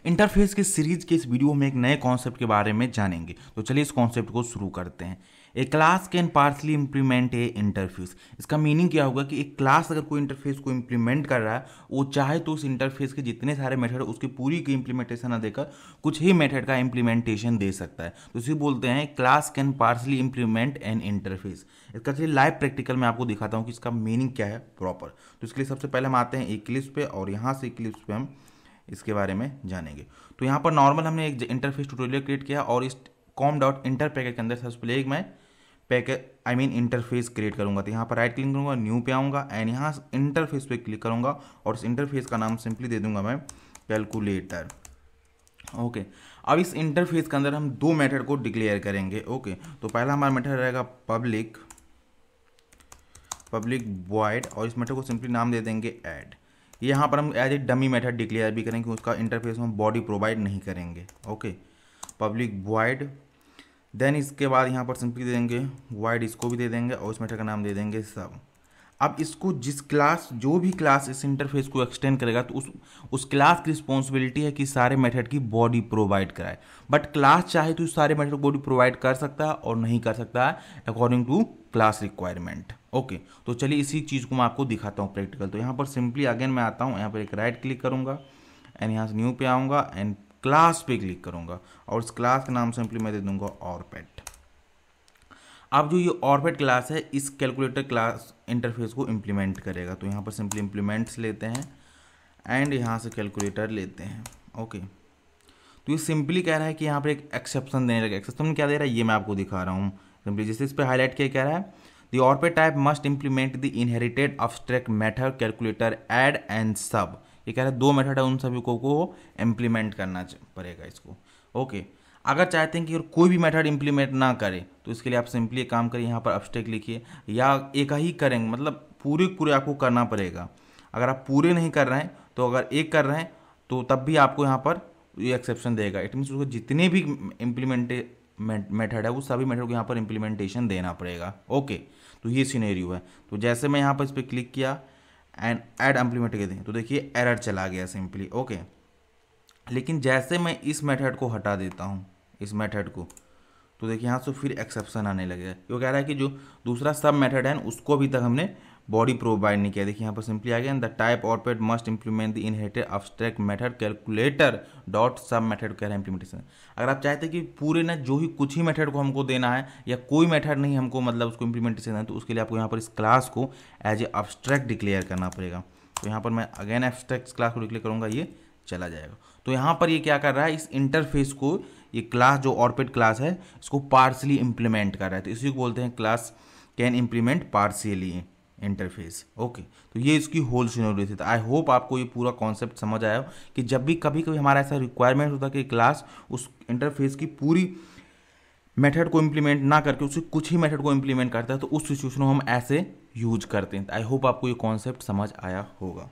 Interface के series के इस वीडियो में एक नए कॉन्सेप्ट के बारे में जानेंगे। तो चलिए इस कॉन्सेप्ट को शुरू करते हैं। A class can partially implement a interface. इसका मीनिंग क्या होगा कि एक क्लास अगर कोई इंटरफेस को इंप्लीमेंट कर रहा है, वो चाहे तो उस इंटरफेस के जितने सारे मेथड उसकी पूरी की इंप्लीमेंटेशन ना देकर कुछ ही मेथड का इंप्लीमेंटेशन दे सकता है। तो इसे बोलते हैं class can partially implement an interface. इसका चलिए लाइव प्रैक्टिकल में आपको दिखाता हूँ कि इसका मीनिंग क्या है प्रॉपर। तो इसके लिए सबसे पहले हम आते हैं इक्लिप्स पे और यहाँ से इक्लिप्स पे हम इसके बारे में जानेंगे। तो यहाँ पर नॉर्मल हमने एक इंटरफेस ट्यूटोरियल क्रिएट किया और इस com.inter पैकेज के अंदर सबसे पहले एक मैं पैकेज इंटरफेस क्रिएट करूँगा। तो यहाँ पर राइट क्लिक करूँगा, न्यू पे आऊँगा एंड यहाँ इंटरफेस पे क्लिक करूँगा और इस इंटरफेस का नाम सिंपली दे दूँगा मैं कैलकुलेटर। ओके, अब इस इंटरफेस के अंदर हम दो मेथड को डिक्लेयर करेंगे। ओके, तो पहला हमारा मेथड रहेगा पब्लिक वॉइड और इस मेथड को सिंपली नाम दे देंगे ऐड। यहाँ पर हम as a dummy method declare भी करेंगे, उसका इंटरफेस में बॉडी प्रोवाइड नहीं करेंगे। ओके, पब्लिक वॉइड, देन इसके बाद यहाँ पर सिंपली दे देंगे वॉइड, इसको भी दे देंगे और इस मेथड का नाम दे देंगे सब। अब इसको जिस क्लास जो भी क्लास इस इंटरफेस को एक्सटेंड करेगा तो उस क्लास की रिस्पॉन्सिबिलिटी है कि सारे मेथड की बॉडी प्रोवाइड कराए। बट क्लास चाहे तो सारे मेथड को बॉडी प्रोवाइड कर सकता है और नहीं कर सकता है according to class requirement. Okay, तो चलिए इसी चीज़ को मैं आपको दिखाता हूँ प्रैक्टिकल। तो यहाँ पर सिंपली अगेन मैं आता हूँ, यहाँ पर एक राइट क्लिक करूँगा एंड यहाँ से न्यू पे आऊँगा एंड क्लास पे क्लिक करूँगा और इस क्लास का नाम सिंपली मैं दे दूँगा ऑरपेट। अब जो ये ऑरपेट क्लास है इस कैलकुलेटर क्लास इंटरफेस को इम्प्लीमेंट करेगा। तो यहाँ पर सिंपली इम्प्लीमेंट्स लेते हैं एंड यहाँ से कैलकुलेटर लेते हैं। ओके, तो ये सिंपली कह रहा है कि यहाँ पर एक एक्सेप्शन देने लगा। एक्सेप्शन क्या दे रहा है ये मैं आपको दिखा रहा हूँ। सिंपली जैसे इस पर हाईलाइट किया कह रहा है द ऑरपेट type must implement the inherited abstract method calculator add and sub. ये कह रहा है दो मेथड है, उन सभी को इम्प्लीमेंट करना पड़ेगा इसको। ओके, अगर चाहते हैं कि कोई भी मेथड इंप्लीमेंट ना करे तो इसके लिए आप सिंपली एक काम करिए, यहाँ पर अब्स्ट्रैक्ट लिखिए या एक ही करेंगे, मतलब पूरे आपको करना पड़ेगा। अगर आप पूरे नहीं कर रहे हैं तो अगर एक कर रहे हैं तो तब भी आपको यहाँ पर ये एक्सेप्शन देगा। इट मीन्स उसको जितने भी मेथड है वो सभी मेथड को यहाँ पर इम्प्लीमेंटेशन देना पड़ेगा। ओके, तो ये सिनेरियो है। तो जैसे मैं यहाँ पर इस पर क्लिक किया एंड ऐड इम्प्लीमेंट कर दें तो देखिए एरर चला गया सिंपली। ओके, लेकिन जैसे मैं इस मेथड को हटा देता हूँ, इस मेथड को, तो देखिए यहाँ से फिर एक्सेप्शन आने लगेगा। वो कह रहा है कि जो दूसरा सब मेथड है उसको अभी तक हमने बॉडी प्रोवाइड नहीं किया। देखिए यहाँ पर सिंपली आ गया द टाइप ऑरपेट must implement the inherited abstract method calculator dot sub method कह रहा है इंप्लीमेंटेशन। अगर आप चाहते हैं कि पूरे ना जो ही कुछ ही मेथड को हमको देना है या कोई मेथड नहीं हमको मतलब उसको इंप्लीमेंटेशन है, तो उसके लिए आपको यहाँ पर इस क्लास को एज ए अब्स्ट्रैक्ट डिक्लेयर करना पड़ेगा। तो यहाँ पर मैं अगेन एब्स्ट्रैक्ट क्लास को डिक्लेयर करूँगा, ये चला जाएगा। तो यहाँ पर ये क्या कर रहा है, इस इंटरफेस को ये क्लास जो ऑरपेट क्लास है इसको पार्सली इंप्लीमेंट कर रहा है। तो इसी को बोलते हैं class can implement partially interface. Okay, तो ये इसकी होल सिनेरियो थी। तो आई होप आपको ये पूरा कॉन्सेप्ट समझ आया हो कि जब भी कभी हमारा ऐसा रिक्वायरमेंट होता है कि क्लास उस इंटरफेस की पूरी मेथड को इंप्लीमेंट ना करके उससे कुछ ही मेथड को इंप्लीमेंट करता है तो उस सिचुएशन को हम ऐसे यूज करते हैं। आई होप आपको ये कॉन्सेप्ट समझ आया होगा।